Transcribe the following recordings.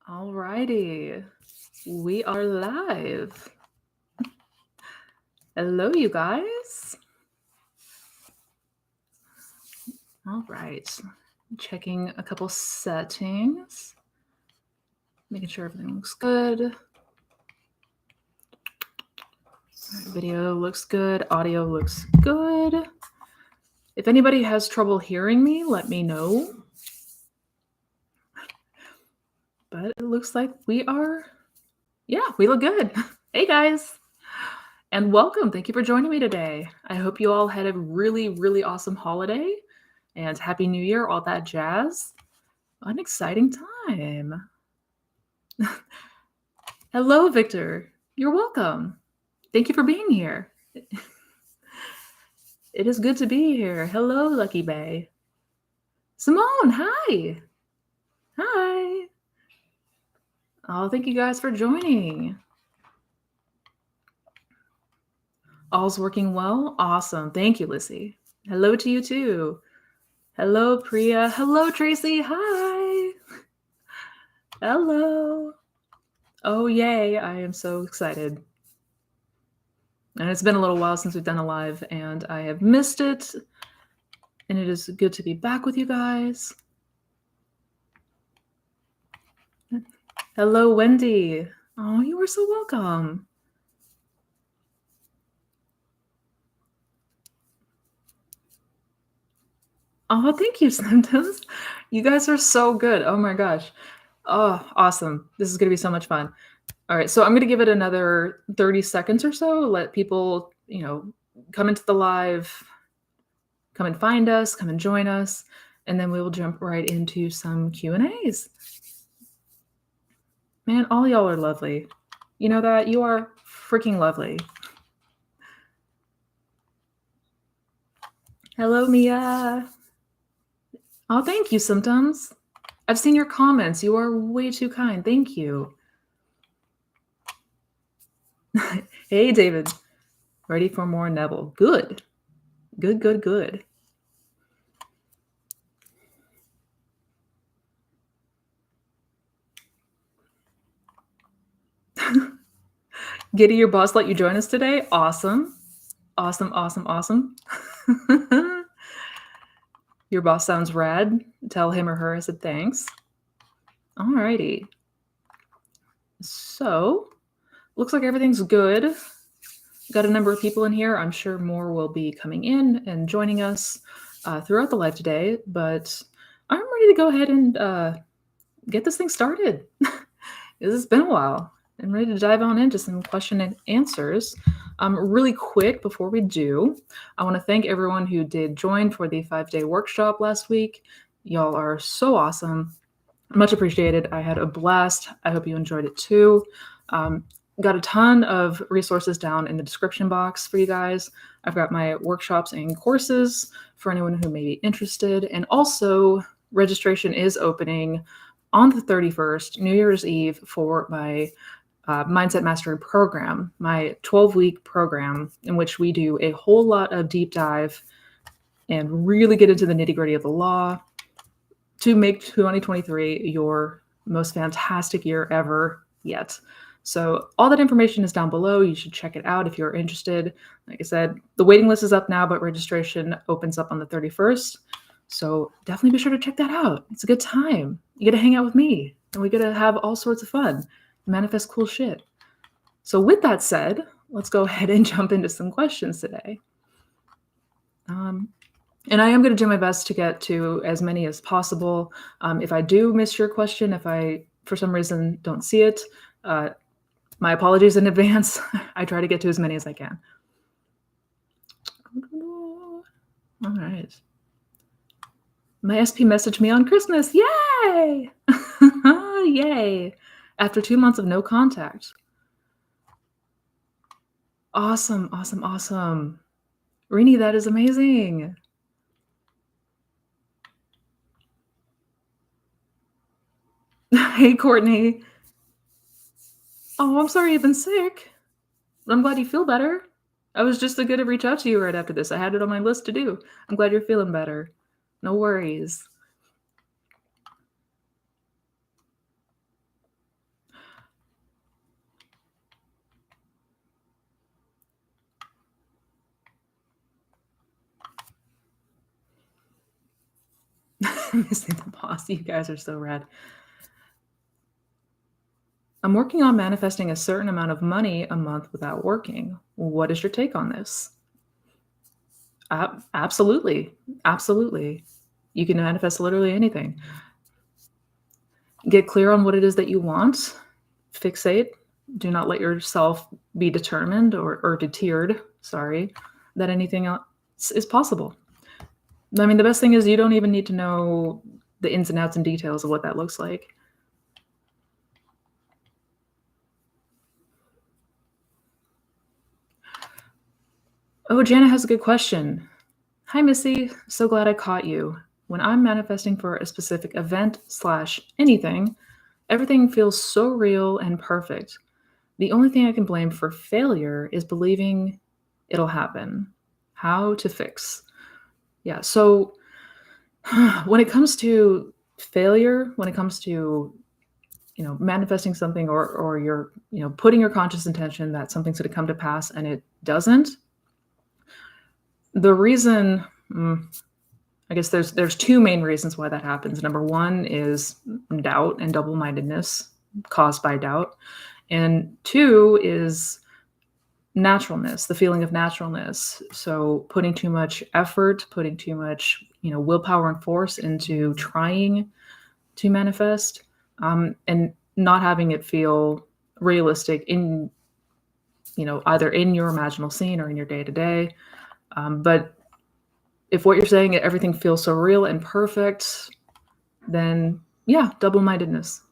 Alrighty, we are live. Hello, you guys. All right, checking a couple settings, making sure everything looks good. Video looks good, audio looks good. If anybody has trouble hearing me, let me know. But it looks like we look good. Hey guys, and welcome. Thank you for joining me today. I hope you all had a really, really awesome holiday and Happy New Year, all that jazz. An exciting time. Hello, Victor. You're welcome. Thank you for being here. It is good to be here. Hello, Lucky Bay. Simone, hi. Hi. Oh, thank you guys for joining. All's working well? Awesome. Thank you, Lissy. Hello to you too. Hello, Priya. Hello, Tracy. Hi. Hello. Oh, yay. I am so excited. And it's been a little while since we've done a live, and I have missed it. And it is good to be back with you guys. Hello, Wendy. Oh, you are so welcome. Oh, thank you, Symptoms. You guys are so good. Oh my gosh. Oh, awesome. This is going to be so much fun. All right, so I'm going to give it another 30 seconds or so. Let people, come into the live, come and find us, come and join us, and then we will jump right into some Q&As. Man, all y'all are lovely. You know that? You are freaking lovely. Hello, Mia. Oh, thank you, Symptoms. I've seen your comments. You are way too kind. Thank you. Hey, David. Ready for more Neville. Good. Good, good, good. Giddy, your boss let you join us today? Awesome. Awesome, awesome, awesome. Your boss sounds rad. Tell him or her I said thanks. Alrighty. So, looks like everything's good. Got a number of people in here. I'm sure more will be coming in and joining us throughout the live today, but I'm ready to go ahead and get this thing started. It's been a while. I'm ready to dive on into some question and answers. Really quick before we do, I want to thank everyone who did join for the 5-day workshop last week. Y'all are so awesome. Much appreciated. I had a blast. I hope you enjoyed it too. Got a ton of resources down in the description box for you guys. I've got my workshops and courses for anyone who may be interested. And also, registration is opening on the 31st, New Year's Eve, for my Mindset Mastery program, my 12-week program in which we do a whole lot of deep dive and really get into the nitty-gritty of the law to make 2023 your most fantastic year ever yet. So all that information is down below. You should check it out if you're interested. Like I said, the waiting list is up now, but registration opens up on the 31st. So definitely be sure to check that out. It's a good time. You get to hang out with me, and we get to have all sorts of fun, manifest cool shit. So with that said, let's go ahead and jump into some questions today. And I am going to do my best to get to as many as possible. If I do miss your question, if I, for some reason, don't see it, my apologies in advance. I try to get to as many as I can. All right. My SP messaged me on Christmas. Yay! Yay! After 2 months of no contact. Awesome, awesome, awesome. Rini, that is amazing. Hey, Courtney. Oh, I'm sorry you've been sick. I'm glad you feel better. I was just going to reach out to you right after this. I had it on my list to do. I'm glad you're feeling better. No worries. Missing the boss. You guys are so rad. I'm working on manifesting a certain amount of money a month without working. What is your take on this? Absolutely. Absolutely. You can manifest literally anything. Get clear on what it is that you want. Fixate. Do not let yourself be determined or deterred, sorry, that anything else is possible. I mean, the best thing is you don't even need to know the ins and outs and details of what that looks like. Oh, Jana has a good question. Hi, Missy. So glad I caught you. When I'm manifesting for a specific event slash anything, everything feels so real and perfect. The only thing I can blame for failure is believing it'll happen. How to fix? Yeah. So when it comes to failure, when it comes to manifesting something or you're putting your conscious intention that something's going to come to pass and it doesn't, the reason I guess there's two main reasons why that happens. Number one is doubt and double-mindedness caused by doubt, and two is naturalness, the feeling of naturalness. So putting too much effort, putting too much willpower and force into trying to manifest, and not having it feel realistic in either in your imaginal scene or in your day-to-day. But if what you're saying, everything feels so real and perfect, then yeah, double-mindedness.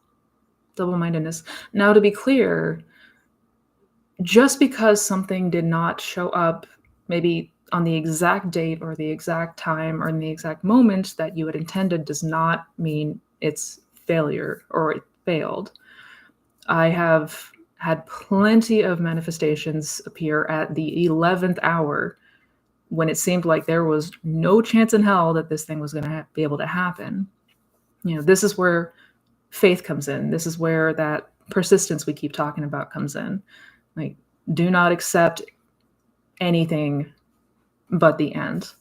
Now, to be clear, just because something did not show up maybe on the exact date or the exact time or in the exact moment that you had intended does not mean it's failure or it failed. I have had plenty of manifestations appear at the 11th hour when it seemed like there was no chance in hell that this thing was going to be able to happen. This is where faith comes in. This is where that persistence we keep talking about comes in. Like, do not accept anything but the end.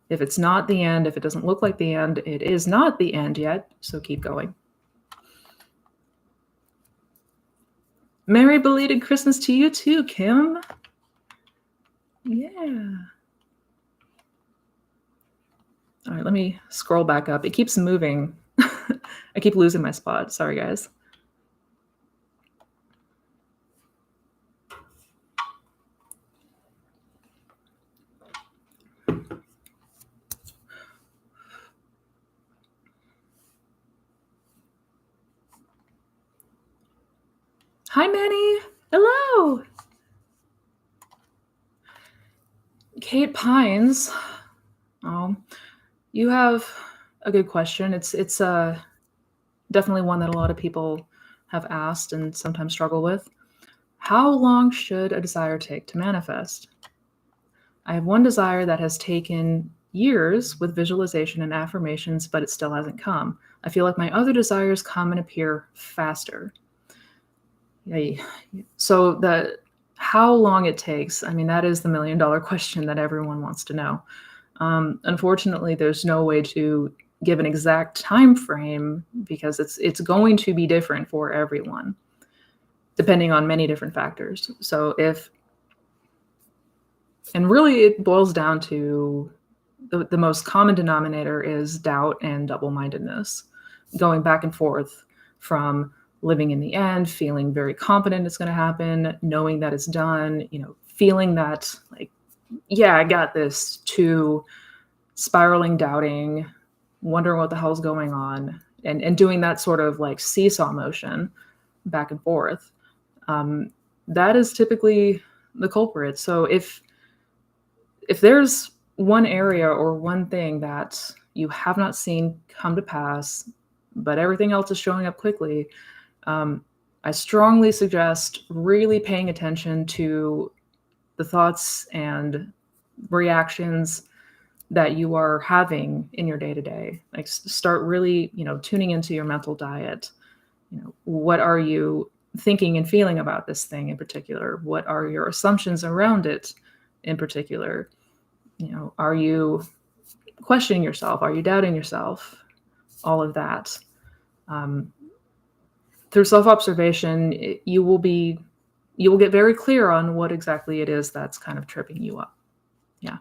If it's not the end, if it doesn't look like the end, it is not the end yet, so keep going. Merry belated Christmas to you too, Kim. Yeah. All right, let me scroll back up. It keeps moving. I keep losing my spot. Sorry, guys. Hi, Manny. Hello. Kate Pines. Oh, you have a good question. It's definitely one that a lot of people have asked and sometimes struggle with. How long should a desire take to manifest? I have one desire that has taken years with visualization and affirmations, but it still hasn't come. I feel like my other desires come and appear faster. So how long it takes, I mean, that is the million-dollar question that everyone wants to know. Unfortunately, there's no way to give an exact time frame because it's going to be different for everyone, depending on many different factors. So and really it boils down to the most common denominator is doubt and double-mindedness, going back and forth from living in the end, feeling very confident it's going to happen, knowing that it's done, feeling that like, yeah, I got this, to spiraling, doubting, wondering what the hell's going on, and doing that sort of like seesaw motion back and forth. That is typically the culprit. So if there's one area or one thing that you have not seen come to pass, but everything else is showing up quickly, I strongly suggest really paying attention to the thoughts and reactions that you are having in your day-to-day. Like, start really, tuning into your mental diet. What are you thinking and feeling about this thing in particular? What are your assumptions around it in particular? Are you questioning yourself? Are you doubting yourself? all of that. Through self-observation, you will get very clear on what exactly it is that's kind of tripping you up. Yeah.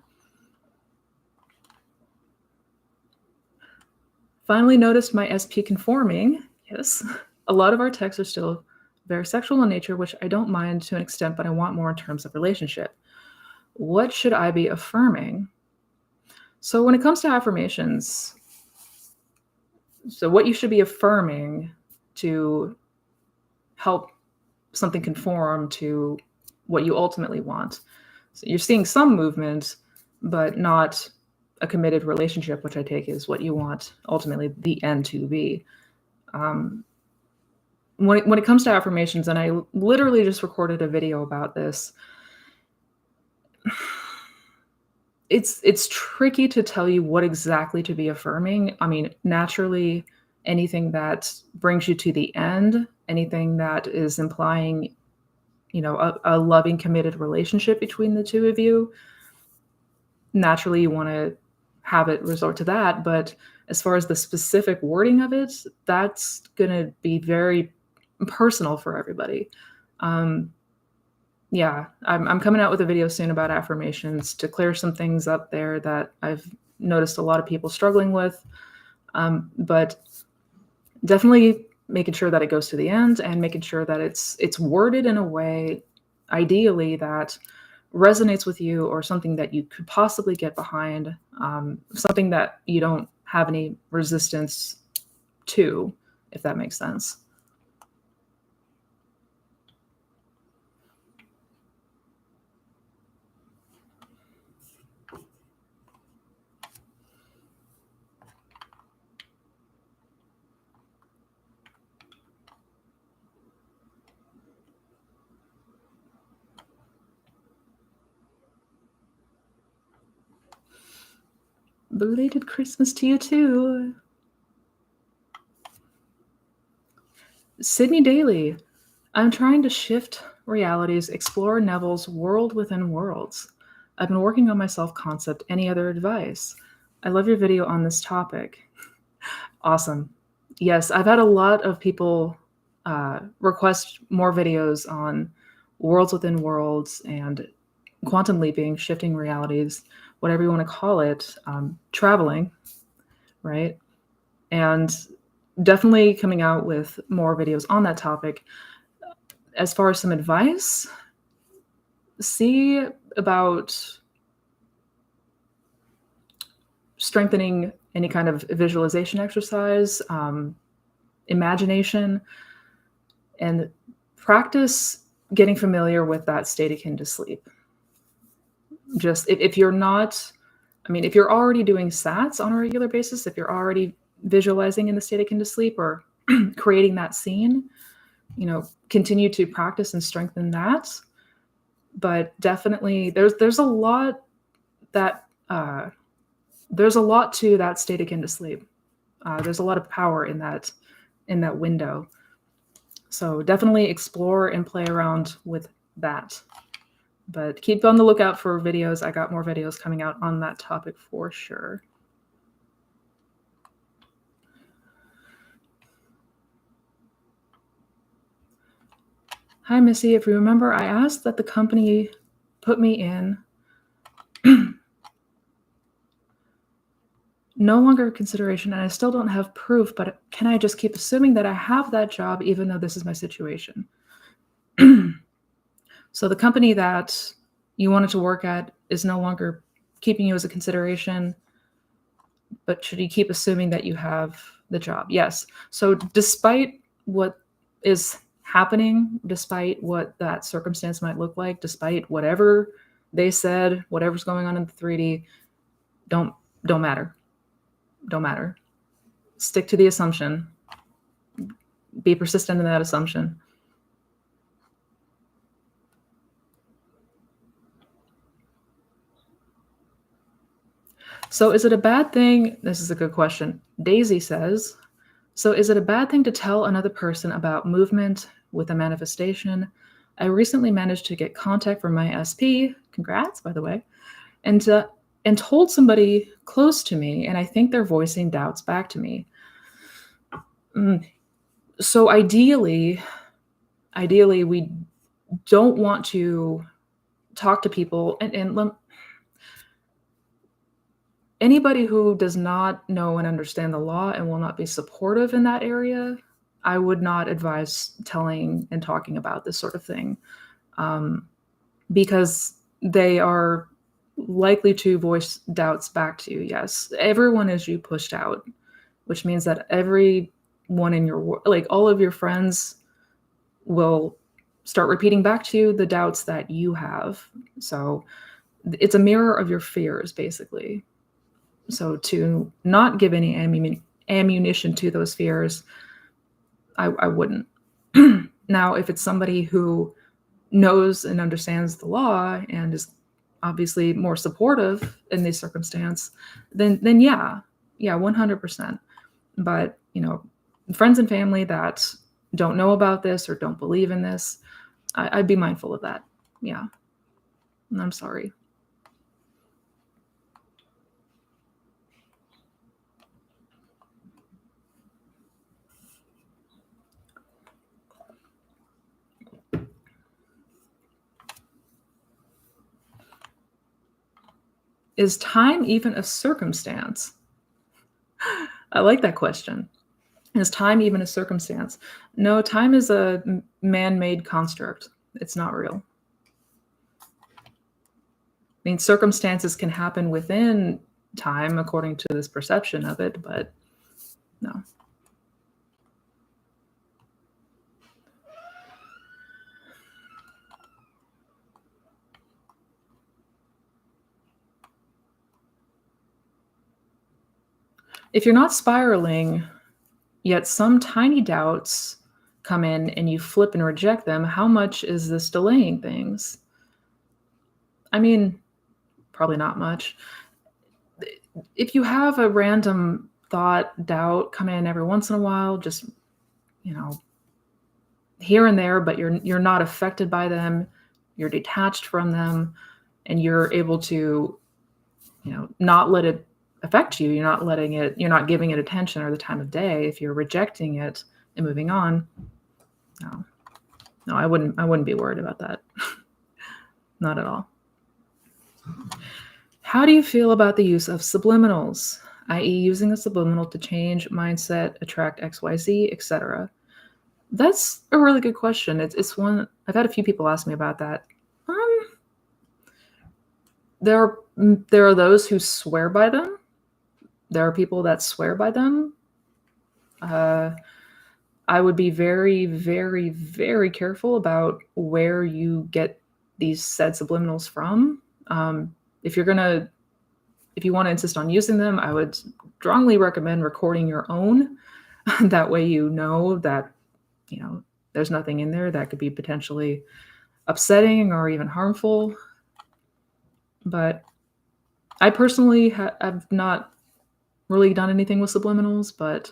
Finally noticed my SP conforming. Yes. A lot of our texts are still very sexual in nature, which I don't mind to an extent, but I want more in terms of relationship. What should I be affirming? So when it comes to affirmations, so what you should be affirming to help something conform to what you ultimately want. So you're seeing some movement, but not a committed relationship, which I take is what you want ultimately the end to be. When it comes to affirmations, and I literally just recorded a video about this, it's tricky to tell you what exactly to be affirming. I mean, naturally, anything that brings you to the end, anything that is implying, a loving, committed relationship between the two of you, naturally you want to have it resort to that. But as far as the specific wording of it, that's going to be very personal for everybody. Yeah, I'm coming out with a video soon about affirmations to clear some things up there that I've noticed a lot of people struggling with. But definitely making sure that it goes to the end and making sure that it's worded in a way, ideally, that resonates with you or something that you could possibly get behind, something that you don't have any resistance to, if that makes sense. Belated Christmas to you too. Sydney Daly. I'm trying to shift realities, explore Neville's world within worlds. I've been working on my self-concept. Any other advice? I love your video on this topic. Awesome. Yes, I've had a lot of people request more videos on worlds within worlds and quantum leaping, shifting realities, whatever you want to call it, traveling, right? And definitely coming out with more videos on that topic. As far as some advice, see about strengthening any kind of visualization exercise, imagination, and practice getting familiar with that state akin to sleep. Just if you're not, if you're already doing sats on a regular basis, if you're already visualizing in the state akin to sleep or creating that scene, continue to practice and strengthen that. But definitely there's a lot that there's a lot to that state akin to sleep. There's a lot of power in that window. So definitely explore and play around with that. But keep on the lookout for videos. I got more videos coming out on that topic for sure. Hi, Missy. If you remember, I asked that the company put me in no longer a consideration, and I still don't have proof, but can I just keep assuming that I have that job even though this is my situation? So the company that you wanted to work at is no longer keeping you as a consideration, but should you keep assuming that you have the job? Yes. So despite what is happening, despite what that circumstance might look like, despite whatever they said, whatever's going on in the 3D, don't matter. Don't matter. Stick to the assumption. Be persistent in that assumption. So is it a bad thing? This is a good question. Daisy says, so is it a bad thing to tell another person about movement with a manifestation? I recently managed to get contact from my SP, congrats, by the way, and told somebody close to me, and I think they're voicing doubts back to me. So ideally, we don't want to talk to people and anybody who does not know and understand the law and will not be supportive in that area, I would not advise telling and talking about this sort of thing, because they are likely to voice doubts back to you. Yes, everyone is you pushed out, which means that everyone in your like all of your friends will start repeating back to you the doubts that you have. So it's a mirror of your fears, basically. So to not give any ammunition to those fears, I wouldn't. Now, if it's somebody who knows and understands the law and is obviously more supportive in this circumstance, then yeah, 100%. But friends and family that don't know about this or don't believe in this, I'd be mindful of that. Yeah, I'm sorry. Is time even a circumstance? I like that question. Is time even a circumstance? No, time is a man-made construct. It's not real. I mean, circumstances can happen within time according to this perception of it, but no. If you're not spiraling, yet some tiny doubts come in and you flip and reject them, how much is this delaying things? I mean, probably not much. If you have a random thought, doubt come in every once in a while, just, here and there, but you're not affected by them, you're detached from them, and you're able to, not let it affect you. You're not giving it attention or the time of day. If you're rejecting it and moving on, no, I wouldn't be worried about that. Not at all. How do you feel about the use of subliminals, i.e. using a subliminal to change mindset, attract XYZ, etc.? That's a really good question. It's one I've had a few people ask me about that. There are those who swear by them. There are people that swear by them. I would be very, very, very careful about where you get these said subliminals from. If you want to insist on using them, I would strongly recommend recording your own. That way you know that, there's nothing in there that could be potentially upsetting or even harmful. But I personally have not really done anything with subliminals, but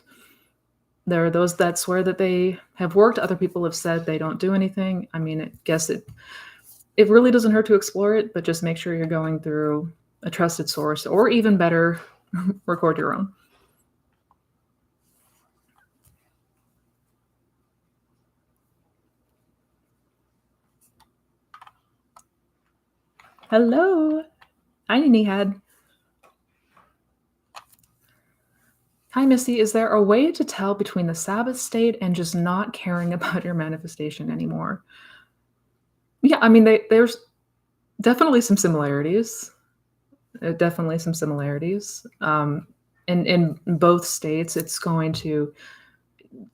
there are those that swear that they have worked. Other people have said they don't do anything. I mean, I guess it really doesn't hurt to explore it, but just make sure you're going through a trusted source, or even better, record your own. Hello. Hi, Nihad. Hi, Missy. Is there a way to tell between the Sabbath state and just not caring about your manifestation anymore? Yeah, I mean, there's definitely some similarities. Definitely some similarities. In both states, it's going to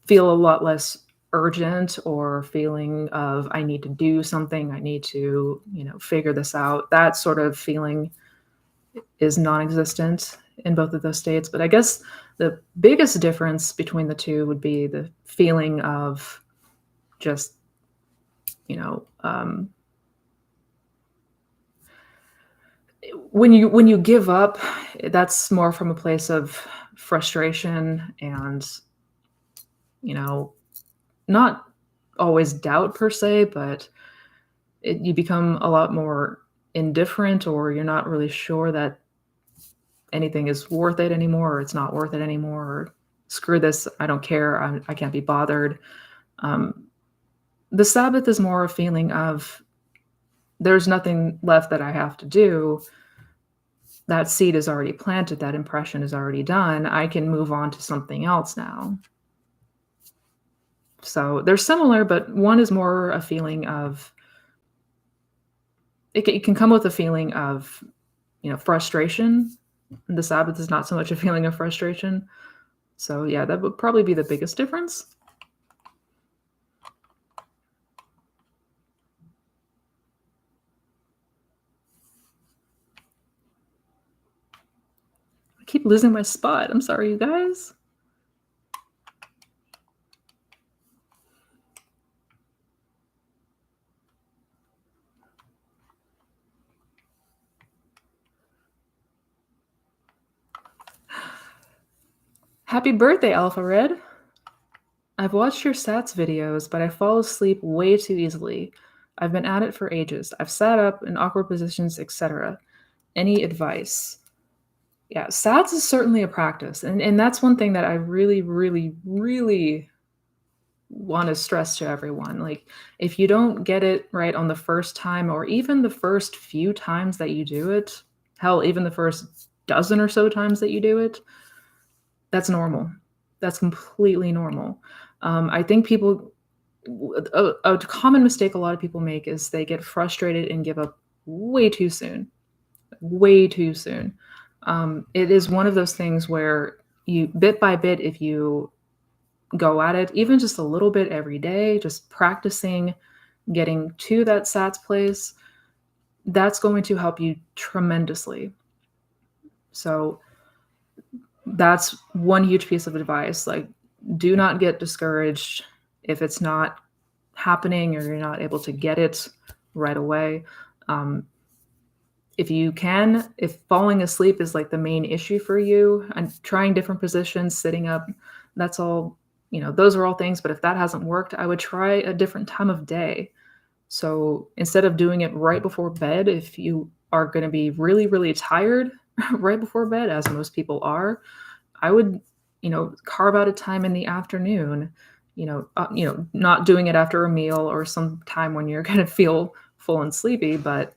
feel a lot less urgent, or feeling of I need to do something, I need to, figure this out. That sort of feeling is non-existent in both of those states. But I guess the biggest difference between the two would be the feeling of just, when you give up, that's more from a place of frustration and, not always doubt per se, but you become a lot more indifferent, or you're not really sure that anything is worth it anymore, or it's not worth it anymore. screw this, I don't care, I can't be bothered. The Sabbath is more a feeling of there's nothing left that I have to do. That seed is already planted, that impression is already done. I can move on to something else now. So they're similar, but one is more a feeling of it can come with a feeling of, frustration. The Sabbath is not so much a feeling of frustration. So yeah, that would probably be the biggest difference. I keep losing my spot. I'm sorry, you guys. Happy birthday, Alpha Red. I've watched your Sats videos, but I fall asleep way too easily. I've been at it for ages. I've sat up in awkward positions, etc. Any advice? Yeah, Sats is certainly a practice. And that's one thing that I really, really, really want to stress to everyone. Like, if you don't get it right on the first time, or even the first few times that you do it, hell, even the first dozen or so times that you do it, that's normal. That's completely normal. I think a common mistake a lot of people make is they get frustrated and give up way too soon. Way too soon. It is one of those things where you, bit by bit, if you go at it, even just a little bit every day, just practicing getting to that SATS place, that's going to help you tremendously. So that's one huge piece of advice. Like, do not get discouraged if it's not happening or you're not able to get it right away. If you can, if falling asleep is like the main issue for you, and trying different positions, sitting up, that's all, those are all things. But if that hasn't worked, I would try a different time of day. So instead of doing it right before bed, if you are going to be really, really tired right before bed, as most people are, I would, carve out a time in the afternoon, not doing it after a meal or some time when you're going to feel full and sleepy, but,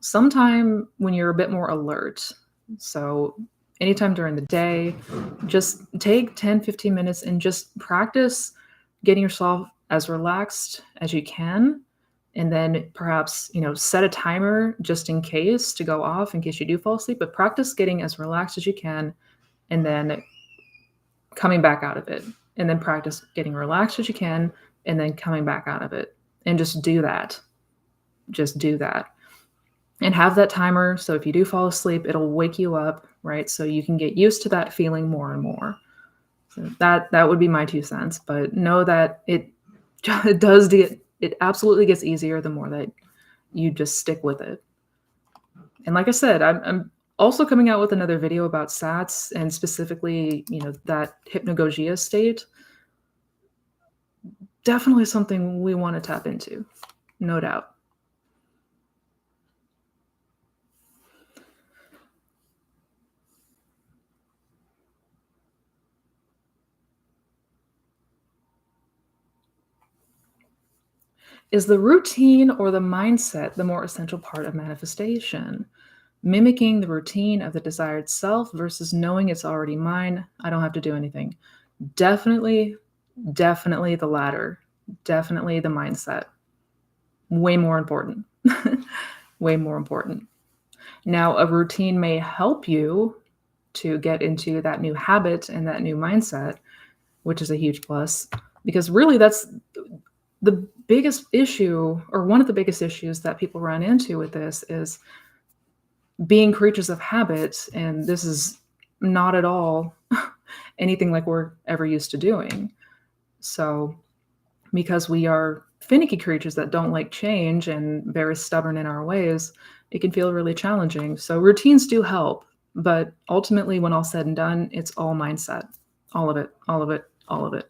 sometime when you're a bit more alert. So anytime during the day, just take 10, 15 minutes and just practice getting yourself as relaxed as you can. And then perhaps, set a timer just in case to go off in case you do fall asleep, but practice getting as relaxed as you can and then coming back out of it, and then practice getting relaxed as you can and then coming back out of it, and just do that. Just do that and have that timer, so if you do fall asleep, it'll wake you up, right? So you can get used to that feeling more and more. So that would be my 2 cents, but know that it absolutely gets easier the more that you just stick with it. And like I said, I'm also coming out with another video about SATs, and specifically, that hypnagogia state. Definitely something we want to tap into, no doubt. Is the routine or the mindset the more essential part of manifestation? Mimicking the routine of the desired self versus knowing it's already mine, I don't have to do anything. Definitely, definitely the latter. Definitely the mindset. Way more important. Way more important. Now, a routine may help you to get into that new habit and that new mindset, which is a huge plus, because really that's the biggest issue, or one of the biggest issues that people run into with this, is being creatures of habit. And this is not at all anything like we're ever used to doing. So, because we are finicky creatures that don't like change and very stubborn in our ways, it can feel really challenging. So routines do help, but ultimately, when all said and done, it's all mindset. All of it, all of it, all of it.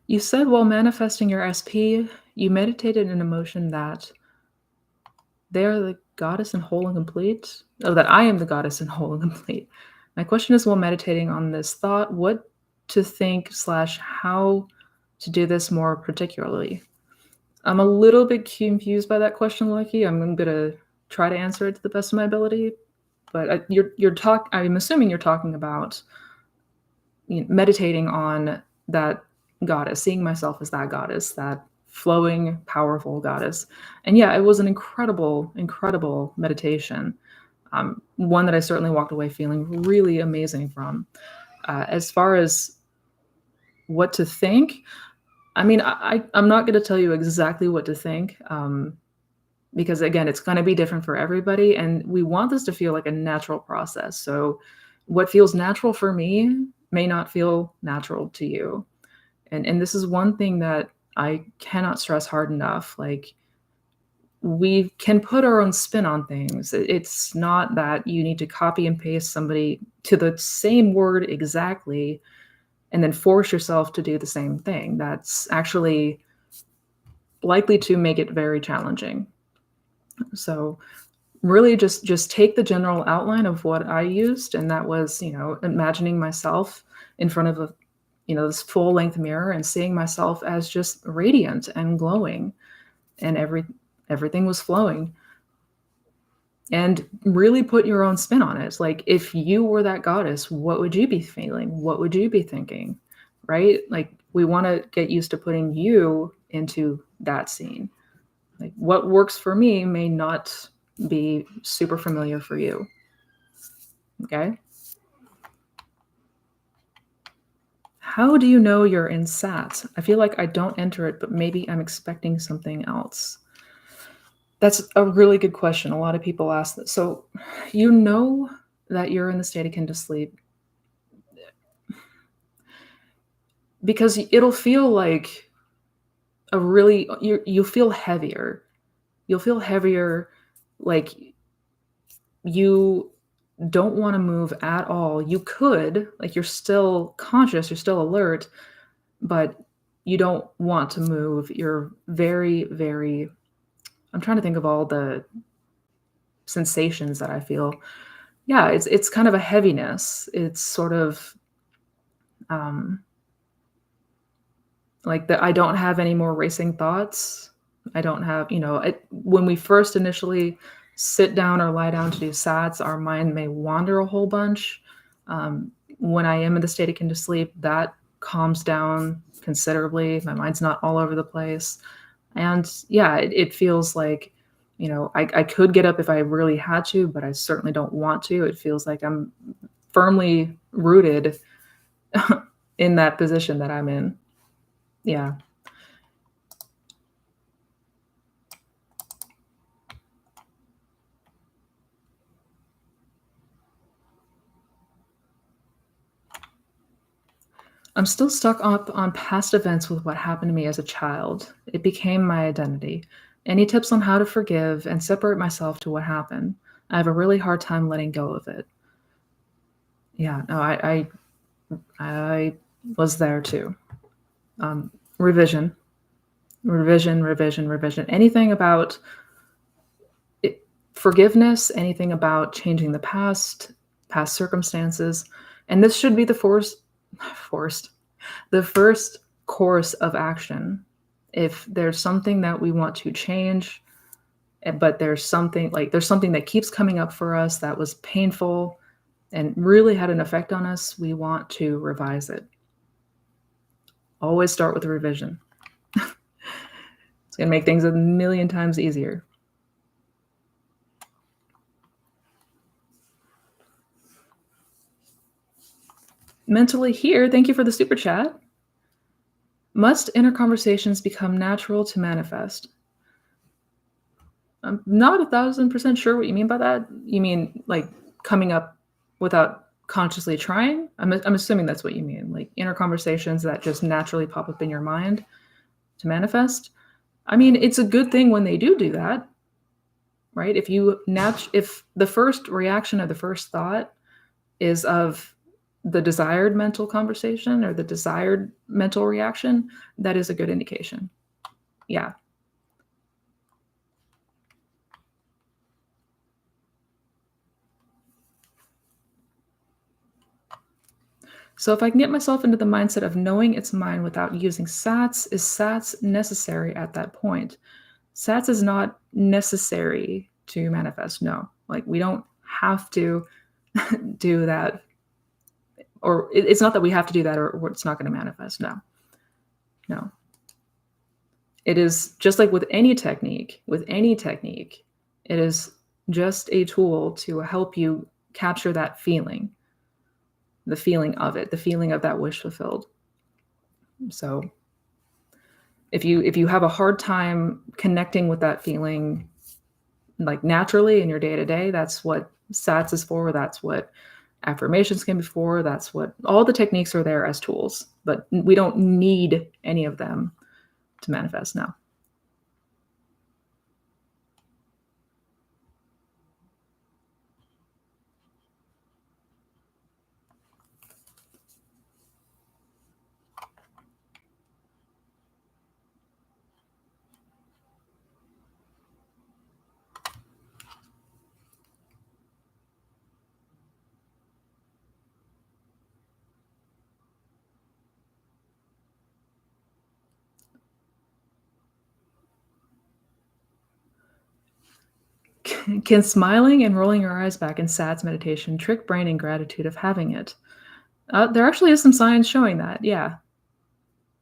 You said while manifesting your SP, you meditated an emotion that they are the goddess in whole and complete. Oh, that I am the goddess in whole and complete. My question is, while meditating on this thought, what to think slash how to do this more particularly? I'm a little bit confused by that question, Lucky. I'm gonna try to answer it to the best of my ability, but I'm assuming you're talking about meditating on that goddess, seeing myself as that goddess, that flowing, powerful goddess. And yeah, it was an incredible, incredible meditation. One that I certainly walked away feeling really amazing from. As far as what to think, I mean, I'm not going to tell you exactly what to think, because again, it's going to be different for everybody, and we want this to feel like a natural process. So, what feels natural for me may not feel natural to you, and this is one thing that I cannot stress hard enough. Like, we can put our own spin on things. It's not that you need to copy and paste somebody to the same word exactly and then force yourself to do the same thing. That's actually likely to make it very challenging. So really just take the general outline of what I used, and that was, imagining myself in front of this full length mirror and seeing myself as just radiant and glowing, and everything was flowing. And really put your own spin on it. It's like, if you were that goddess, what would you be feeling? What would you be thinking? Right? Like, we want to get used to putting you into that scene. Like, what works for me may not be super familiar for you. Okay? How do you know you're in SAT? I feel like I don't enter it, but maybe I'm expecting something else. That's a really good question. A lot of people ask that. So, you know that you're in the state akin to sleep because it'll feel like you'll feel heavier. You'll feel heavier, like you don't want to move at all. You could, like, you're still conscious, you're still alert, but you don't want to move. You're very, very, I'm trying to think of all the sensations that I feel. Yeah, it's kind of a heaviness. It's sort of um like that I don't have any more racing thoughts. I don't have, when we first initially sit down or lie down to do sats, our mind may wander a whole bunch. When I am in the state akin to sleep, that calms down considerably. My mind's not all over the place. And yeah, it feels like, I could get up if I really had to, but I certainly don't want to. It feels like I'm firmly rooted in that position that I'm in. Yeah. I'm still stuck up on past events with what happened to me as a child. It became my identity. Any tips on how to forgive and separate myself to what happened? I have a really hard time letting go of it. Yeah, no, I was there too. Revision, revision, revision, revision. Anything about it, forgiveness, anything about changing the past circumstances, and this should be the forced the first course of action. If there's something that we want to change, but there's something that keeps coming up for us that was painful and really had an effect on us, we want to revise it. Always start with a revision. It's going to make things a million times easier. Mentally here, thank you for the super chat. Must inner conversations become natural to manifest? I'm not 1,000% sure what you mean by that. You mean like coming up without consciously trying? I'm assuming that's what you mean, like inner conversations that just naturally pop up in your mind to manifest. I mean, it's a good thing when they do that, right? If the first reaction of the first thought is of the desired mental conversation or the desired mental reaction, that is a good indication. Yeah. So if I can get myself into the mindset of knowing it's mine without using sats, is sats necessary at that point? Sats is not necessary to manifest. No, like we don't have to do that, or it's not that we have to do that, or it's not going to manifest. No, no. It is just like with any technique. With any technique, it is just a tool to help you capture that feeling, the feeling of it, the feeling of that wish fulfilled. So if you have a hard time connecting with that feeling like naturally in your day-to-day, that's what sats is for, that's what affirmations can be for, that's what all the techniques are there as tools, but we don't need any of them to manifest now. Can smiling and rolling your eyes back in sats meditation trick brain in gratitude of having it? There actually is some science showing that. Yeah,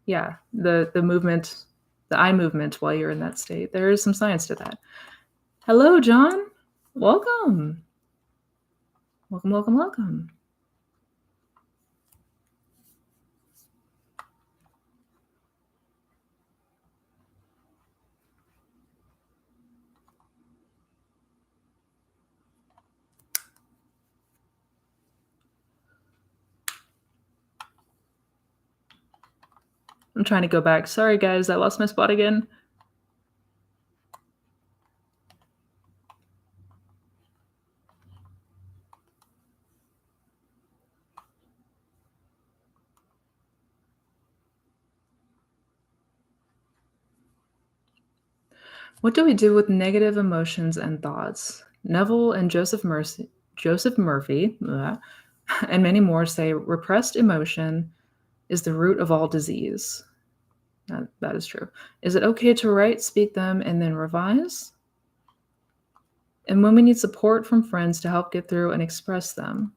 yeah. The movement, the eye movement while you're in that state. There is some science to that. Hello, John. Welcome. Welcome, welcome, welcome. I'm trying to go back. Sorry, guys, I lost my spot again. What do we do with negative emotions and thoughts? Neville and Joseph Murphy, and many more say repressed emotion is the root of all disease. That is true. Is it okay to write, speak them, and then revise? And when we need support from friends to help get through and express them?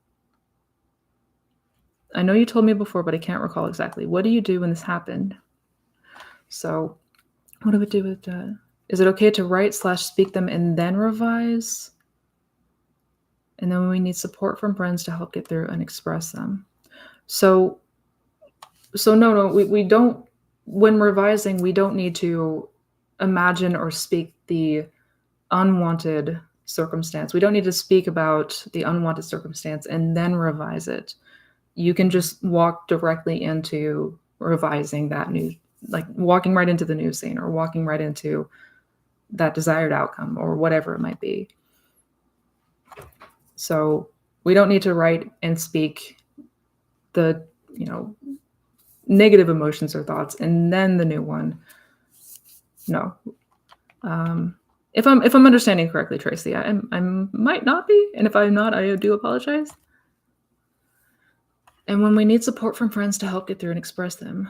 I know you told me before, but I can't recall exactly. What do you do when this happened? So, what do we do with that? Is it okay to write/speak them and then revise? And then we need support from friends to help get through and express them. So no, we don't, when revising, we don't need to imagine or speak the unwanted circumstance. We don't need to speak about the unwanted circumstance and then revise it. You can just walk directly into revising that new, like walking right into the new scene or walking right into that desired outcome or whatever it might be. So we don't need to write and speak the, negative emotions or thoughts and then the new one. No. If I'm understanding correctly, Tracy, I might not be, and if I'm not, I do apologize. And when we need support from friends to help get through and express them.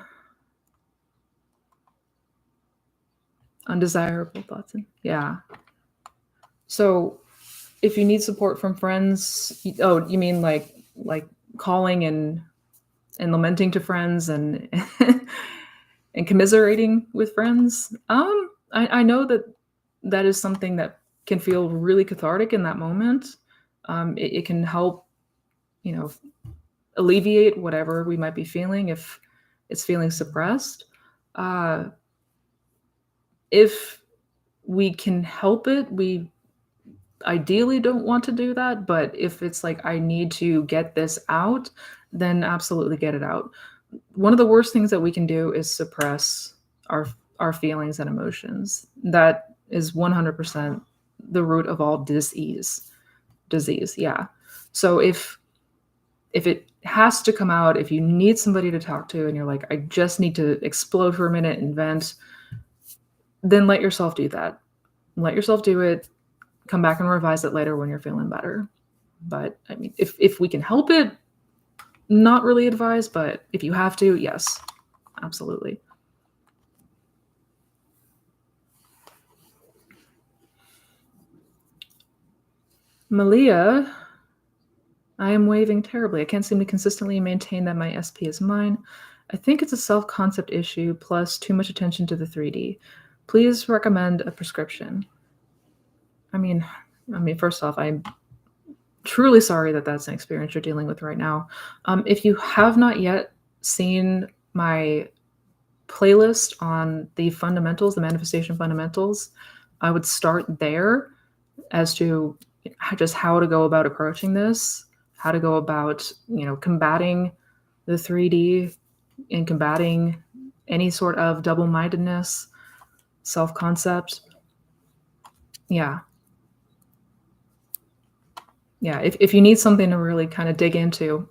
Undesirable thoughts. Yeah. So if you need support from friends, you mean like calling and lamenting to friends and and commiserating with friends? I know that is something that can feel really cathartic in that moment. It can help, alleviate whatever we might be feeling if it's feeling suppressed. If we can help it, we ideally don't want to do that, but if it's like I need to get this out, then absolutely get it out. One of the worst things that we can do is suppress our feelings and emotions. That is 100% the root of all disease. Yeah. So if it has to come out. If you need somebody to talk to and you're like, I just need to explode for a minute and vent, then let yourself do that. Let yourself do it. Come back and revise it later when you're feeling better. But I mean, if we can help it, not really advised, but if you have to, yes, absolutely. Malia, I am waving terribly. I can't seem to consistently maintain that my SP is mine. I think it's a self-concept issue plus too much attention to the 3D. Please recommend a prescription. I mean, first off, I'm truly sorry that that's an experience you're dealing with right now. If you have not yet seen my playlist on the fundamentals, the manifestation fundamentals, I would start there as to just how to go about approaching this, how to go about, combating the 3D and combating any sort of double-mindedness, self-concept. Yeah. Yeah, if you need something to really kind of dig into,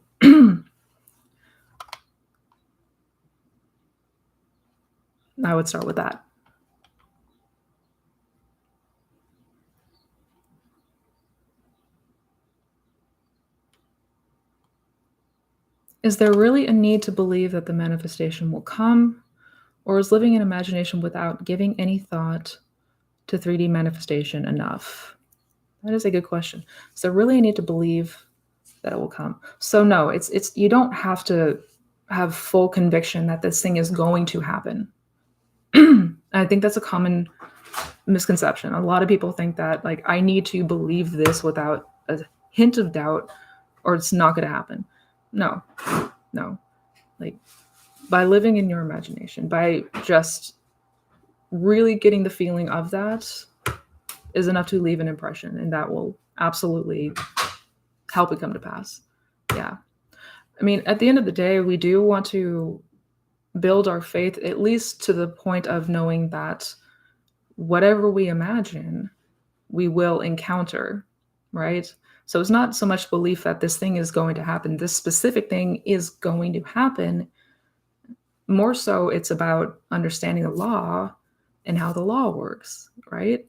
I would start with that. Is there really a need to believe that the manifestation will come, or is living in imagination without giving any thought to 3D manifestation enough? That is a good question. Is there really a need to believe that it will come? So no, it's you don't have to have full conviction that this thing is going to happen. I think that's a common misconception. A lot of people think that, like, I need to believe this without a hint of doubt or it's not going to happen. No. Like, by living in your imagination, by just really getting the feeling of that is enough to leave an impression, and that will absolutely help it come to pass. Yeah. I mean, at the end of the day, we do want to build our faith, at least to the point of knowing that whatever we imagine, we will encounter, right? So it's not so much belief that this thing is going to happen, this specific thing is going to happen. More so, it's about understanding the law and how the law works, right?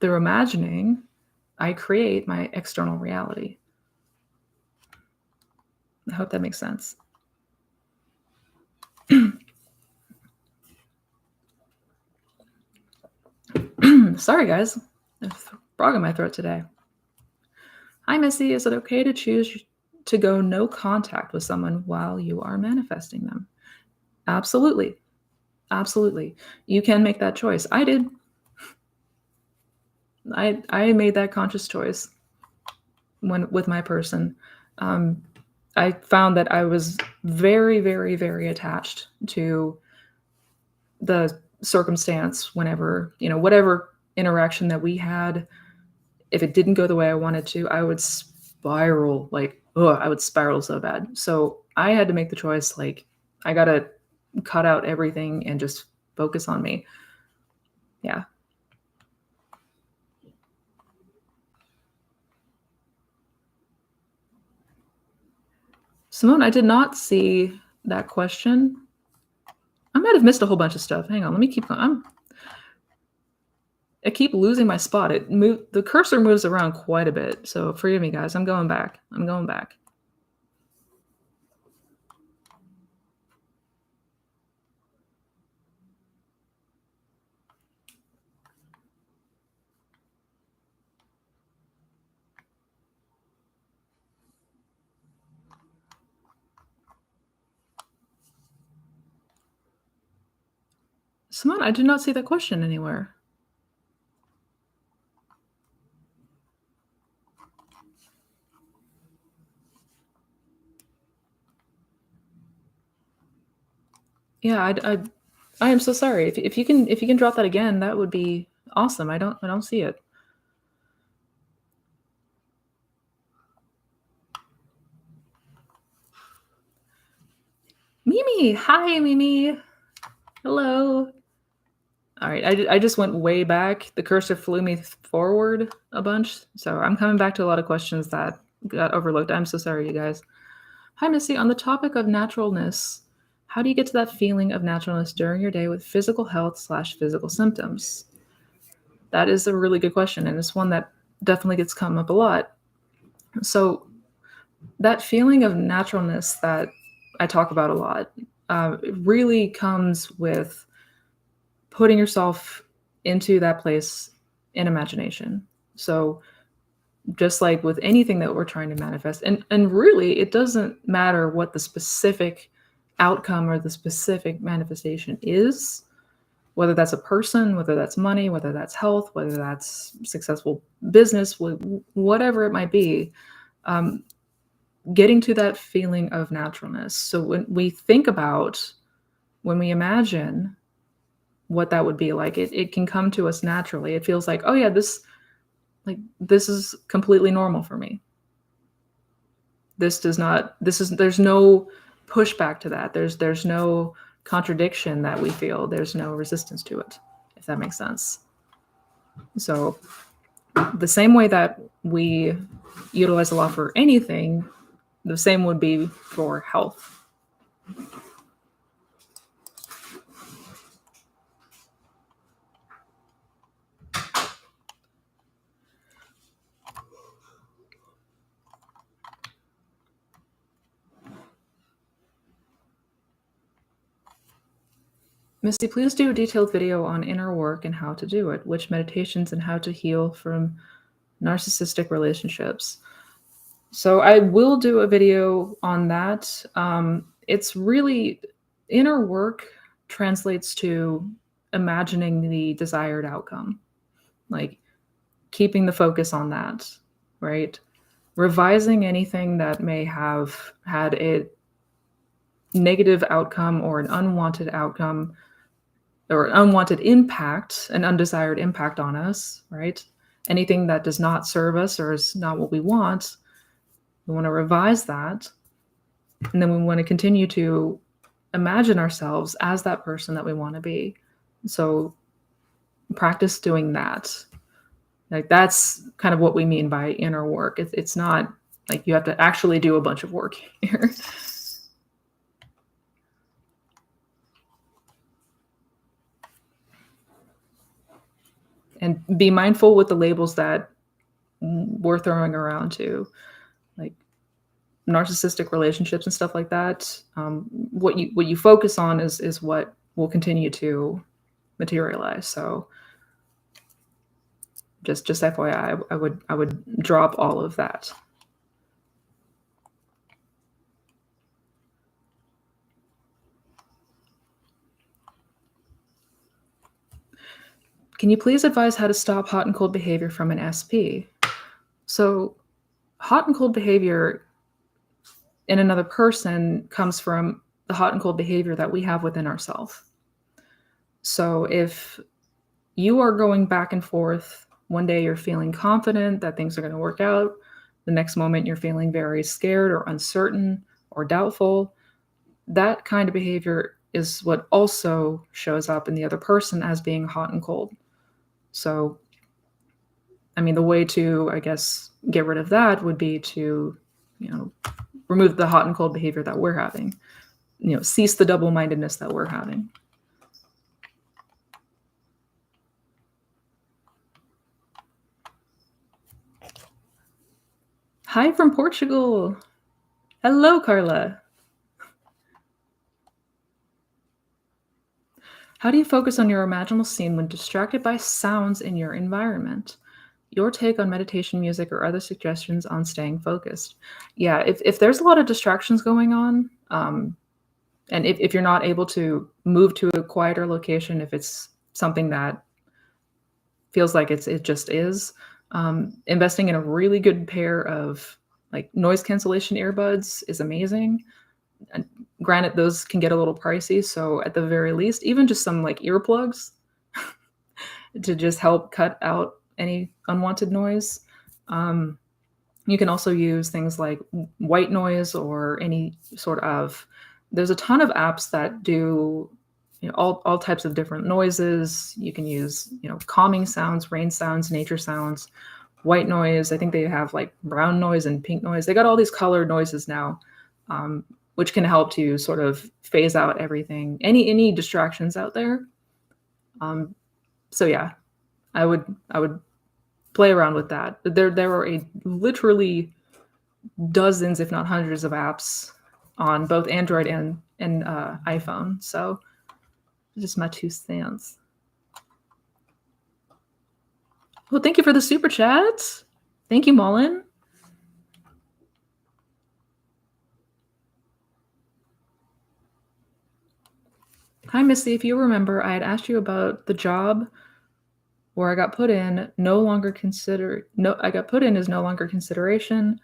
Through imagining, I create my external reality. I hope that makes sense. Sorry, guys. I have a frog in my throat today. Hi, Missy. Is it okay to choose to go no contact with someone while you are manifesting them? Absolutely. Absolutely. You can make that choice. I did. I made that conscious choice with my person. I found that I was very, very, very attached to the circumstance whenever, whatever interaction that we had. If it didn't go the way I wanted to, I would spiral, I would spiral so bad. So I had to make the choice, I got to cut out everything and just focus on me. Yeah. Simone, I did not see that question. I might have missed a whole bunch of stuff. Hang on, let me keep going. I keep losing my spot. The cursor moves around quite a bit, so forgive me, guys. I'm going back. Simone, I did not see that question anywhere. Yeah, I am so sorry. If you can drop that again, that would be awesome. I don't see it. Mimi, hi Mimi. Hello. All right, I just went way back. The cursor flew me forward a bunch, so I'm coming back to a lot of questions that got overlooked. I'm so sorry, you guys. Hi, Missy. On the topic of naturalness, how do you get to that feeling of naturalness during your day with physical health slash physical symptoms? That is a really good question, and it's one that definitely gets come up a lot. So that feeling of naturalness that I talk about a lot, it really comes with putting yourself into that place in imagination. So just like with anything that we're trying to manifest, and really it doesn't matter what the specific outcome or the specific manifestation is, whether that's a person, whether that's money, whether that's health, whether that's successful business, whatever it might be. um, Getting to that feeling of naturalness. So when we imagine what that would be like, it can come to us naturally. It feels like, oh yeah, this is completely normal for me. There's no pushback to that. There's no contradiction that we feel. There's no resistance to it, if that makes sense. So the same way that we utilize the law for anything, the same would be for health. Misty, please do a detailed video on inner work and how to do it, which meditations and how to heal from narcissistic relationships. So I will do a video on that. It's really inner work translates to imagining the desired outcome, like keeping the focus on that, right? Revising anything that may have had a negative outcome or an unwanted outcome or unwanted impact, an undesired impact on us, right? Anything that does not serve us or is not what we want, we want to revise that. And then we want to continue to imagine ourselves as that person that we want to be. So practice doing that. Like that's kind of what we mean by inner work. It's not like you have to actually do a bunch of work here. And be mindful with the labels that we're throwing around too, like narcissistic relationships and stuff like that. What you focus on is what will continue to materialize. So just FYI, I would drop all of that. Can you please advise how to stop hot and cold behavior from an SP? So hot and cold behavior in another person comes from the hot and cold behavior that we have within ourselves. So if you are going back and forth, one day you're feeling confident that things are going to work out, the next moment you're feeling very scared or uncertain or doubtful, that kind of behavior is what also shows up in the other person as being hot and cold. So, I mean, the way to, I guess, get rid of that would be to, remove the hot and cold behavior that we're having, cease the double-mindedness that we're having. Hi from Portugal. Hello, Carla. How do you focus on your imaginal scene when distracted by sounds in your environment? Your take on meditation music or other suggestions on staying focused. Yeah, if there's a lot of distractions going on, and if you're not able to move to a quieter location, if it's something that feels like it just is, investing in a really good pair of like noise cancellation earbuds is amazing. And granted, those can get a little pricey, so at the very least, even just some like earplugs to just help cut out any unwanted noise. You can also use things like white noise or any sort of. There's a ton of apps that do all types of different noises. You can use calming sounds, rain sounds, nature sounds, white noise. I think they have like brown noise and pink noise. They got all these colored noises now. which can help to sort of phase out everything, any distractions out there. So yeah, I would play around with that. There are literally dozens, if not hundreds, of apps on both Android and iPhone. So just my 2 cents. Well, thank you for the super chat. Thank you, Mullen. Hi, Missy. If you remember, I had asked you about the job where I got put in. I got put in as no longer consideration.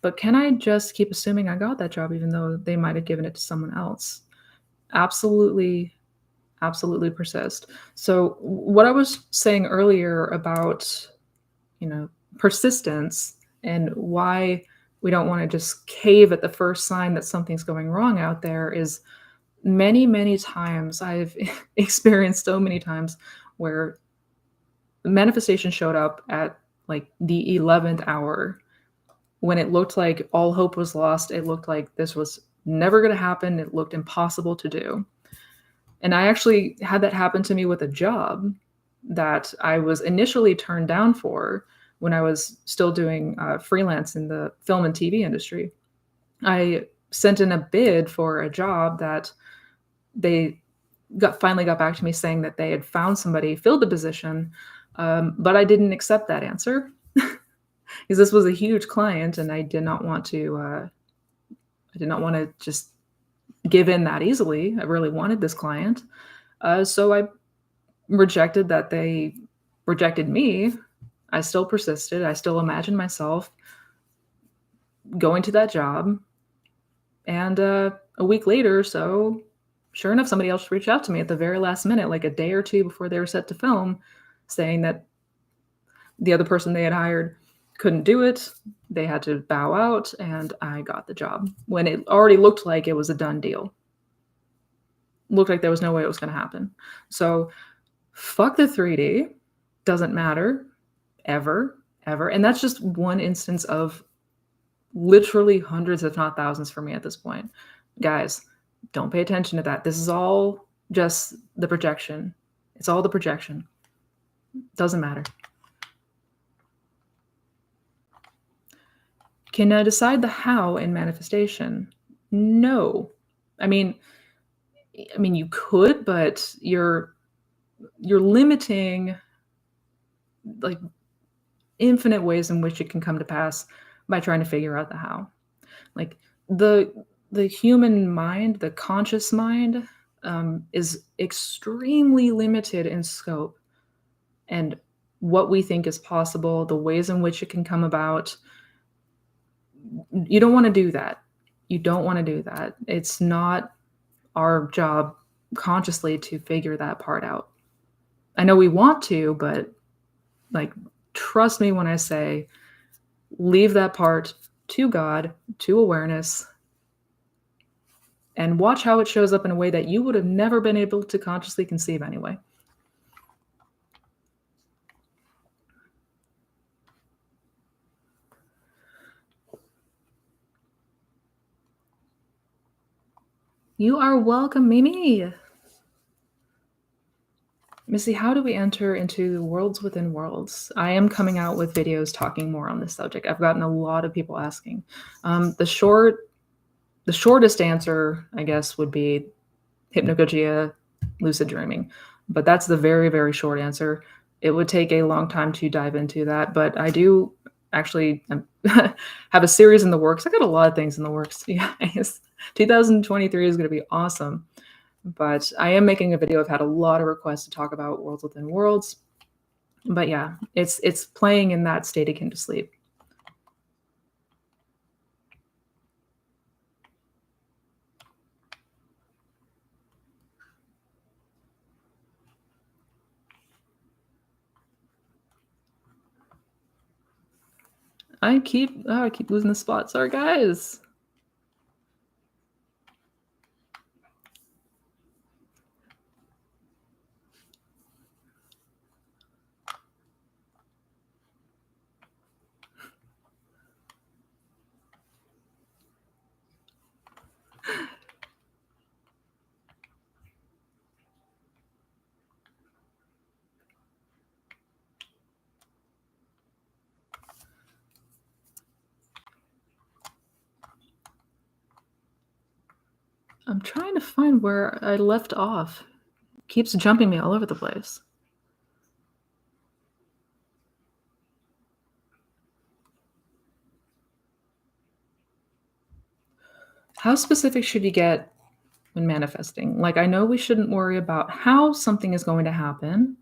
But can I just keep assuming I got that job even though they might have given it to someone else? Absolutely, absolutely persist. So what I was saying earlier about, persistence and why we don't want to just cave at the first sign that something's going wrong out there is many, many times I've experienced so many times where manifestation showed up at like the 11th hour when it looked like all hope was lost. It looked like this was never going to happen. It looked impossible to do. And I actually had that happen to me with a job that I was initially turned down for when I was still doing freelance in the film and TV industry. I sent in a bid for a job that they finally got back to me saying that they had found somebody, filled the position, but I didn't accept that answer because this was a huge client, and I did not want to. I did not want to just give in that easily. I really wanted this client, so I rejected that they rejected me. I still persisted. I still imagined myself going to that job, and a week later or so, sure enough, somebody else reached out to me at the very last minute, like a day or two before they were set to film, saying that the other person they had hired couldn't do it. They had to bow out, and I got the job when it already looked like it was a done deal. Looked like there was no way it was going to happen. So fuck the 3D. Doesn't matter. Ever. And that's just one instance of literally hundreds, if not thousands for me at this point. Guys, don't pay attention to that. This is all just the projection. It's all the projection. Doesn't matter. Can I decide the how in manifestation? No. I mean, you could, but you're limiting like infinite ways in which it can come to pass by trying to figure out the how. Like the human mind, the conscious mind, is extremely limited in scope and what we think is possible, the ways in which it can come about. You don't want to do that. You don't want to do that. It's not our job consciously to figure that part out. I know we want to, but like, trust me when I say leave that part to God, to awareness, and watch how it shows up in a way that you would have never been able to consciously conceive anyway. You are welcome, Mimi. Missy, how do we enter into worlds within worlds? I am coming out with videos talking more on this subject. I've gotten a lot of people asking. The shortest answer, I guess, would be hypnagogia, lucid dreaming. But that's the very, very short answer. It would take a long time to dive into that. But I do actually have a series in the works. I got a lot of things in the works. Yeah, 2023 is going to be awesome. But I am making a video. I've had a lot of requests to talk about worlds within worlds. But yeah, it's playing in that state akin to sleep. I keep losing the spot. Sorry, guys. I'm trying to find where I left off. Keeps jumping me all over the place. How specific should you get when manifesting? Like, I know we shouldn't worry about how something is going to happen,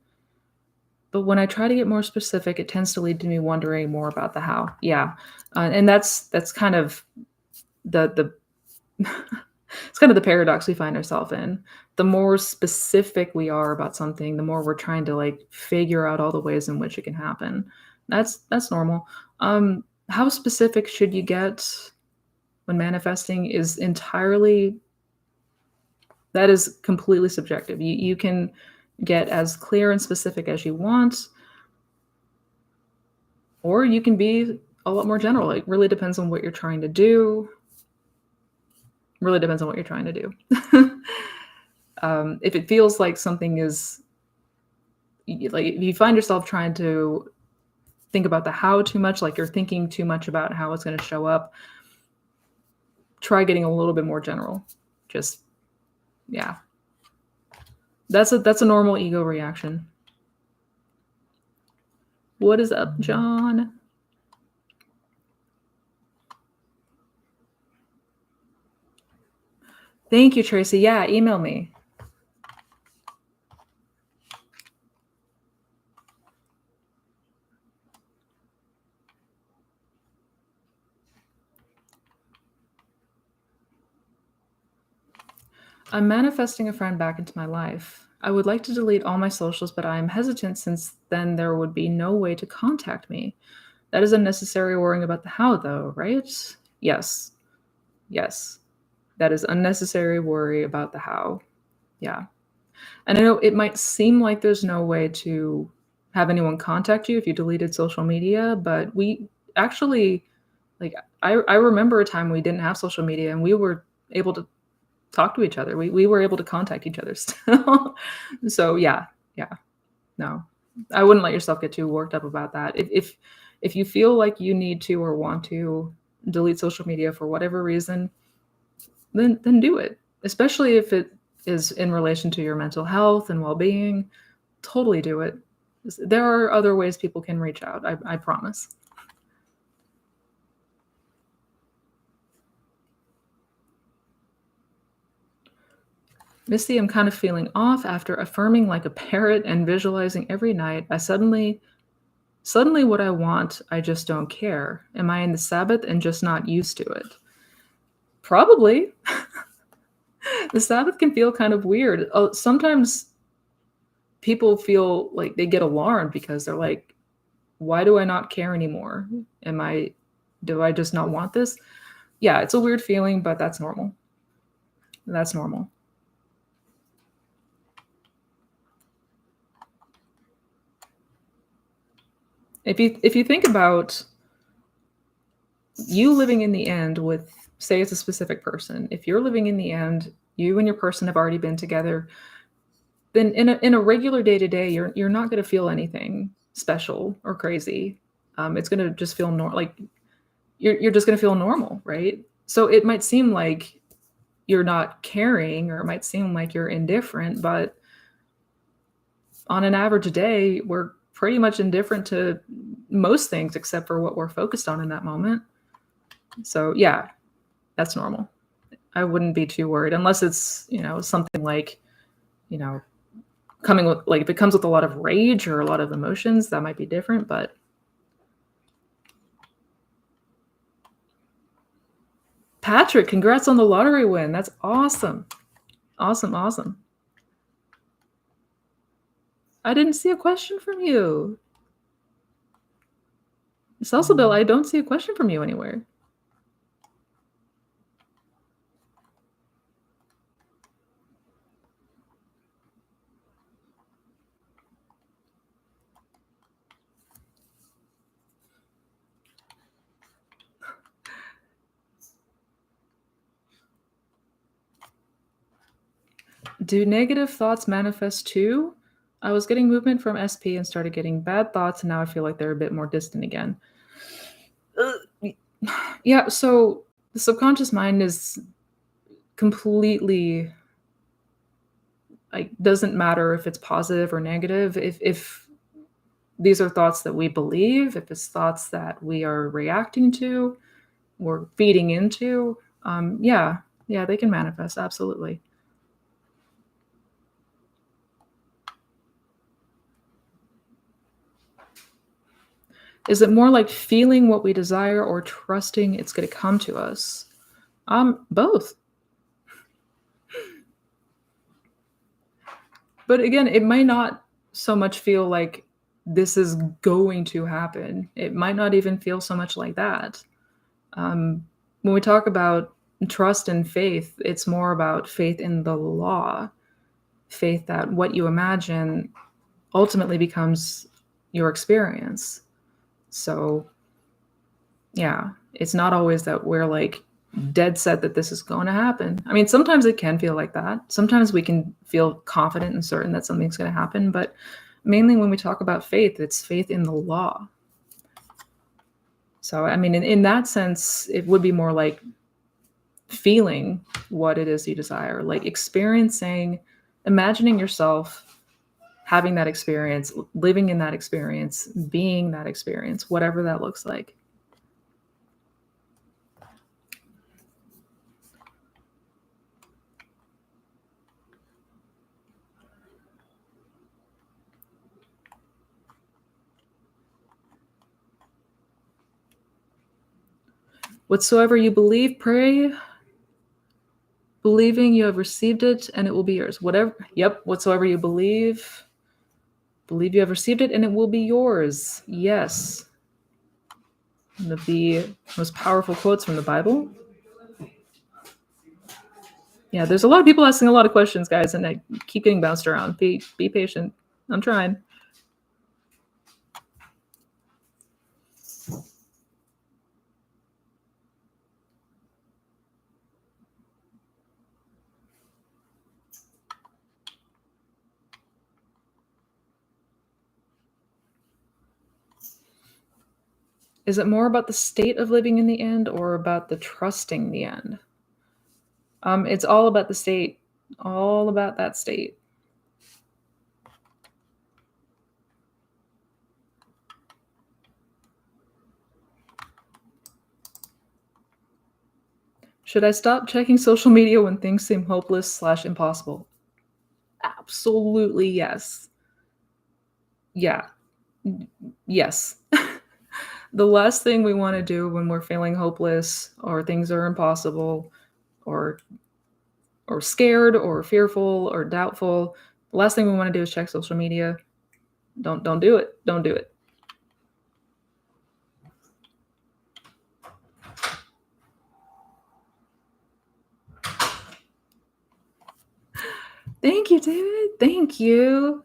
but when I try to get more specific, it tends to lead to me wondering more about the how. Yeah, and that's kind of the it's kind of the paradox we find ourselves in. The more specific we are about something, the more we're trying to like figure out all the ways in which it can happen. That's normal. How specific should you get when manifesting is entirely that is completely subjective. You can get as clear and specific as you want, or you can be a lot more general. It really depends on what you're trying to do. Really depends on what you're trying to do. If it feels like something is like if you find yourself trying to think about the how too much, like you're thinking too much about how it's going to show up, try getting a little bit more general. Just yeah. That's a normal ego reaction. What is up, John? Thank you, Tracy. Yeah, email me. I'm manifesting a friend back into my life. I would like to delete all my socials, but I am hesitant since then there would be no way to contact me. That is unnecessary worrying about the how, though, right? Yes. Yes. That is unnecessary worry about the how. Yeah. And I know it might seem like there's no way to have anyone contact you if you deleted social media, but we actually, like, I remember a time we didn't have social media and we were able to talk to each other. We were able to contact each other still. So yeah, yeah, no, I wouldn't let yourself get too worked up about that. If you feel like you need to or want to delete social media for whatever reason, then do it. Especially if it is in relation to your mental health and well-being, totally do it. There are other ways people can reach out. I promise. Misty, I'm kind of feeling off after affirming like a parrot and visualizing every night. Suddenly what I want, I just don't care. Am I in the Sabbath and just not used to it? Probably. The Sabbath can feel kind of weird. Sometimes people feel like they get alarmed because they're like, why do I not care anymore? Do I just not want this? Yeah, it's a weird feeling, but that's normal. That's normal. If you think about you living in the end with, say it's a specific person, if you're living in the end, you and your person have already been together, then in a regular day to day, you're not going to feel anything special or crazy. It's going to just feel like you're just going to feel normal, right? So it might seem like you're not caring, or it might seem like you're indifferent, but on an average day, we're pretty much indifferent to most things except for what we're focused on in that moment. So yeah, that's normal. I wouldn't be too worried unless it's, something like, coming with, like, if it comes with a lot of rage or a lot of emotions, that might be different, but Patrick, congrats on the lottery win. That's awesome. Awesome, awesome. I didn't see a question from you. Salsa Bill, I don't see a question from you anywhere. Do negative thoughts manifest too? I was getting movement from SP and started getting bad thoughts, and now I feel like they're a bit more distant again. Yeah, so the subconscious mind is completely, like, doesn't matter if it's positive or negative. If these are thoughts that we believe, if it's thoughts that we are reacting to, we're feeding into, yeah, they can manifest, absolutely. Is it more like feeling what we desire or trusting it's going to come to us? Both. But again, it might not so much feel like this is going to happen. It might not even feel so much like that. When we talk about trust and faith, it's more about faith in the law, faith that what you imagine ultimately becomes your experience. So, yeah, it's not always that we're like dead set that this is going to happen. I mean, sometimes it can feel like that. Sometimes we can feel confident and certain that something's going to happen, but mainly when we talk about faith, it's faith in the law. So, I mean, in that sense, it would be more like feeling what it is you desire, like experiencing, imagining yourself having that experience, living in that experience, being that experience, whatever that looks like. Whatsoever you believe, pray, believing you have received it, and it will be yours. Whatever, yep, whatsoever you believe you have received it, and it will be yours. Yes. One of the most powerful quotes from the Bible. Yeah, there's a lot of people asking a lot of questions, guys, and I keep getting bounced around. Be patient. I'm trying. Is it more about the state of living in the end or about the trusting the end? It's all about the state, all about that state. Should I stop checking social media when things seem hopeless/impossible? Absolutely yes. Yeah. Yes. The last thing we want to do when we're feeling hopeless or things are impossible or scared or fearful or doubtful, the last thing we want to do is check social media. Don't do it. Don't do it. Thank you, David. Thank you.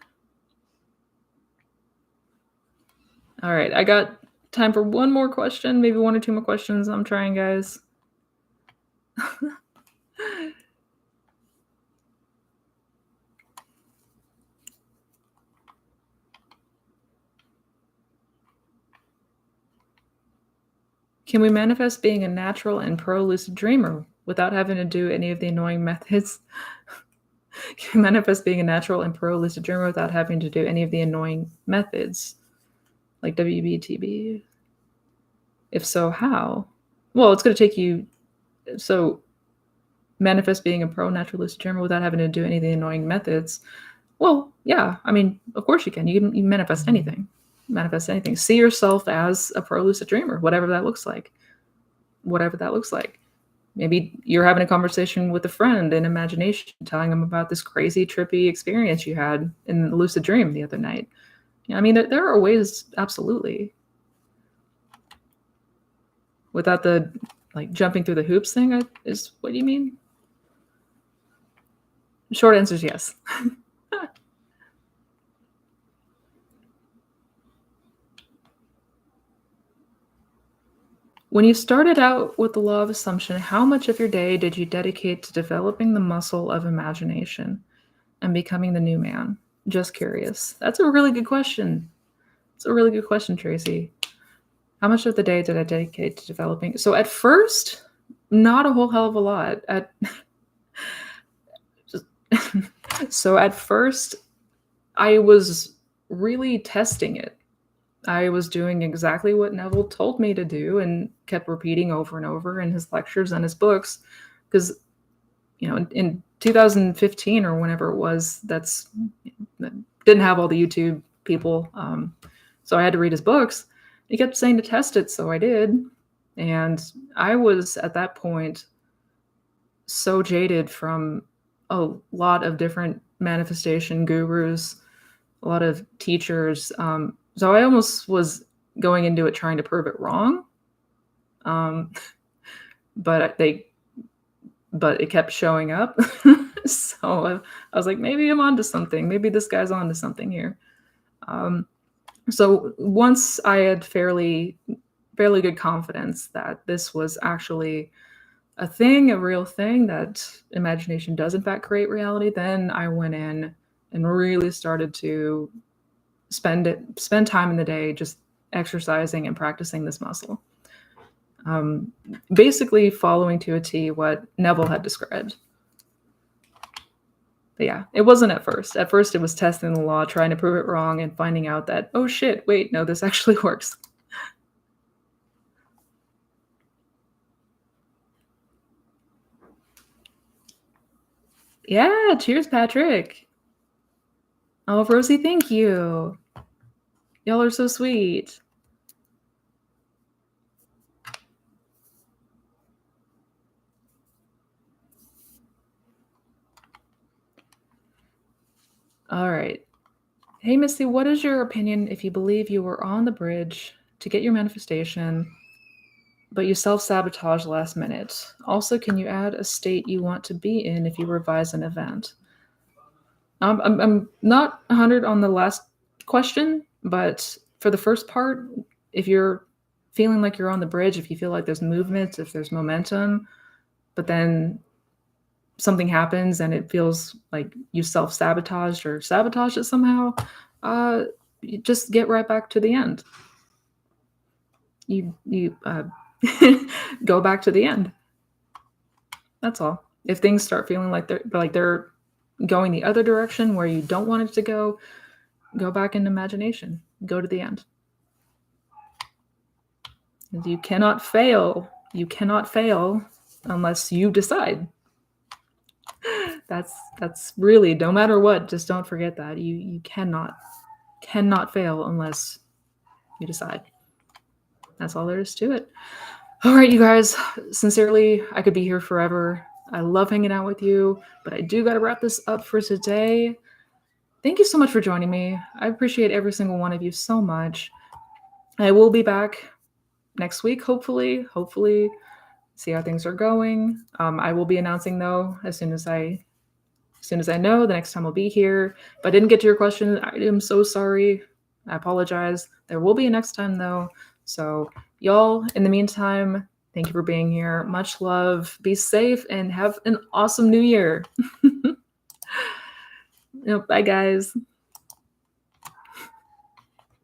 All right, I got time for one more question, maybe one or two more questions. I'm trying, guys. Can we manifest being a natural and pro lucid dreamer without having to do any of the annoying methods? Can we manifest being a natural and pro lucid dreamer without having to do any of the annoying methods? Like WBTB? If so, how? Well, it's going to take you. So, manifest being a pro natural lucid dreamer without having to do any of the annoying methods. Well, yeah. I mean, of course you can. You can manifest anything. Manifest anything. See yourself as a pro lucid dreamer, whatever that looks like. Whatever that looks like. Maybe you're having a conversation with a friend in imagination, telling them about this crazy, trippy experience you had in the lucid dream the other night. I mean, there are ways, absolutely. Without the like jumping through the hoops thing, is what you mean? Short answer is yes. When you started out with the law of assumption, how much of your day did you dedicate to developing the muscle of imagination and becoming the new man? Just curious. That's a really good question. It's a really good question, Tracy. How much of the day did I dedicate to developing? So at first, not a whole hell of a lot. So at first, I was really testing it. I was doing exactly what Neville told me to do and kept repeating over and over in his lectures and his books. Because, in 2015 or whenever it was, didn't have all the YouTube people. So I had to read his books. He kept saying to test it, so I did. And I was at that point so jaded from a lot of different manifestation gurus, a lot of teachers. So I almost was going into it trying to prove it wrong. But it kept showing up. So I was like, maybe I'm onto something. Maybe this guy's onto something here. So once I had fairly good confidence that this was actually a thing, a real thing, that imagination does in fact create reality, then I went in and really started to spend time in the day just exercising and practicing this muscle. Basically following to a T what Neville had described. But yeah, it wasn't at first. At first it was testing the law, trying to prove it wrong, and finding out that, oh shit, wait, no, this actually works. Yeah, cheers, Patrick. Oh, Rosie, thank you. Y'all are so sweet. All right. Hey, Misty, what is your opinion if you believe you were on the bridge to get your manifestation, but you self-sabotage last minute? Also, can you add a state you want to be in if you revise an event? I'm not 100 on the last question, but for the first part, if you're feeling like you're on the bridge, if you feel like there's movement, if there's momentum, but then something happens and it feels like you self-sabotaged or sabotaged it somehow, you just get right back to the end. You go back to the end. That's all. If things start feeling like they're going the other direction where you don't want it to go back in imagination. Go to the end. You cannot fail. You cannot fail unless you decide. That's really, no matter what, just don't forget that. You cannot fail unless you decide. That's all there is to it. All right, you guys, sincerely, I could be here forever. I love hanging out with you, but I do got to wrap this up for today. Thank you so much for joining me. I appreciate every single one of you so much. I will be back next week, hopefully, see how things are going. I will be announcing, though, as soon as I know the next time I'll be here. If I didn't get to your question, I am so sorry. I apologize. There will be a next time, though. So y'all, in the meantime, thank you for being here. Much love. Be safe and have an awesome new year. Bye, guys.